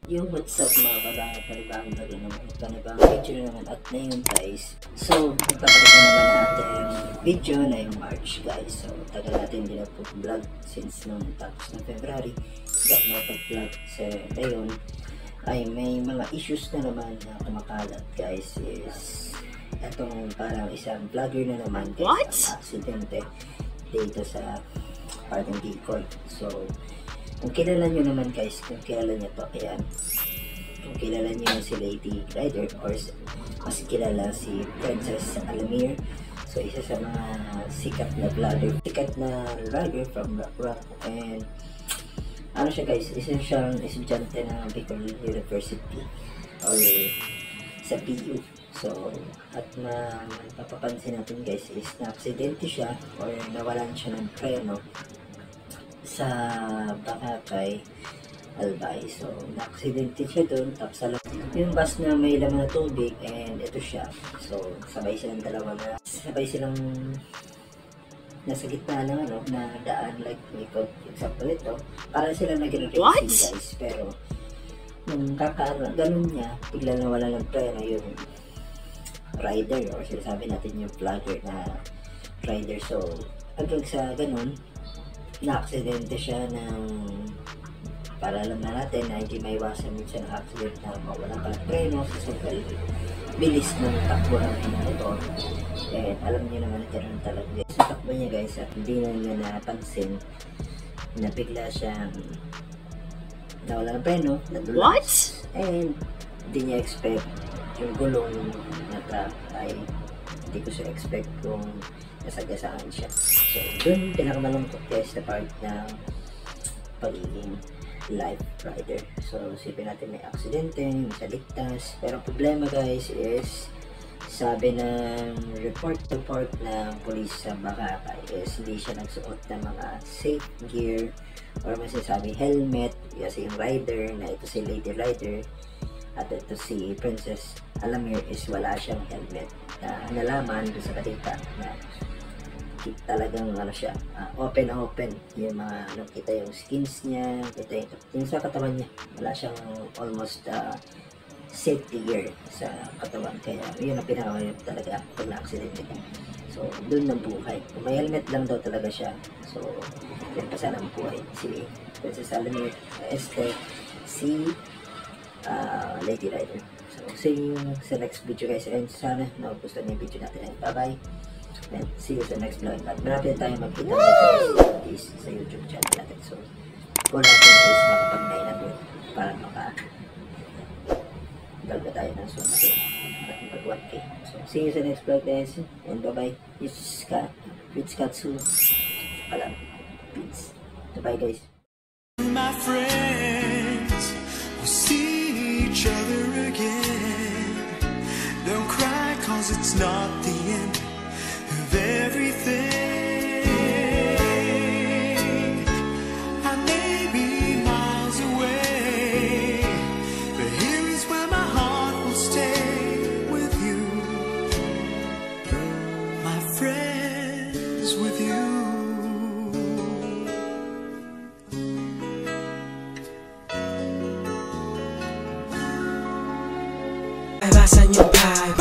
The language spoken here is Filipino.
Yung what's up mga kabanga, panibang na rin naman, panibang video na naman at ngayon guys. So, magpapalik na naman natin yung video na yung March guys. So, tagal natin din po vlog since nung tapos ng February. Ba't napag-vlog sa ngayon ay may mga issues na naman na kumakalat guys. Is etong parang isang vlogger na naman guys, ang aksidente dito sa parang Bicol. So, kung kilala nyo naman guys, kung kilala nyo to, ayan. Kung kilala nyo si Lady Rider or mas kilala si Princess Alamir. So, isa sa mga sikat na vlogger, sikat na vlogger from Rock. And ano siya guys, isa siyang estudyante ng Bicol University or sa PU. So, at mapapansin natin guys is na-aksidente siya or nawalan siya ng preno sa Bakakay, Albay. So, na-aksidente siya doon. Tapos alam, yung bus na may laman na tubig and ito siya. So, sabay silang dalawa na, sabay silang nasa gitna ng ano, na daan like example ito. Para silang nag-racing guys. Pero, nung ganun niya, bigla na wala ng preno yung rider or sinasabi natin yung vlogger na rider. So, hanggang sa ganun, na-aksidente siya ng para alam na natin na hindi maiwasan minsan ng accident na mawala pa ng preno sa sobrang bilis ng takbo ng motor. And alam niyo naman na ganoon talaga sa takbo niya guys, at hindi na niya napansin na bigla siyang nawala ng preno, nadulas. And hindi niya expect yung gulong na truck ay hindi ko siya expect kung nasagasaan siya. So, dun pinakamalungkot guys na part ng pagiging life rider. So, sipin natin may aksidente, may saligtas. Pero problema guys is sabi ng report ng police sa Bakakay is hindi siya nagsuot ng mga safe gear or masasabi helmet. Kasi yung rider na ito si Lady Rider at ito si Princess Alamir is wala siyang helmet. Na nalaman doon sa balita na talagang ano siya, open yung mga ano, kita yung skins niya, kita yung sa katawan niya, wala siyang almost safety gear sa katawan, kaya yun ang pinakamayroon talaga pag na-accident ka. So doon ng buhay, kung may helmet lang daw talaga siya, so yun pa sana ang buhay si Princess Alamir, si Lady Rider. So see you sa next video guys, and sana nagustuhan niyo yung video natin, and bye bye. And see you sa next vlog. At marami tayo magkita guys sa YouTube channel natin. So, goal natin is makapag-9 na doon para maka-vlog na tayo ng sunod at mag-1K. So, see you sa next vlog guys. And bye-bye. It's Katsu. Palang. Peace. Bye guys. My friends, we'll see each other again. Don't cry, cause it's not the end of everything. I may be miles away, but here is where my heart will stay with you, my friends, with you. Ay, basan yung pie,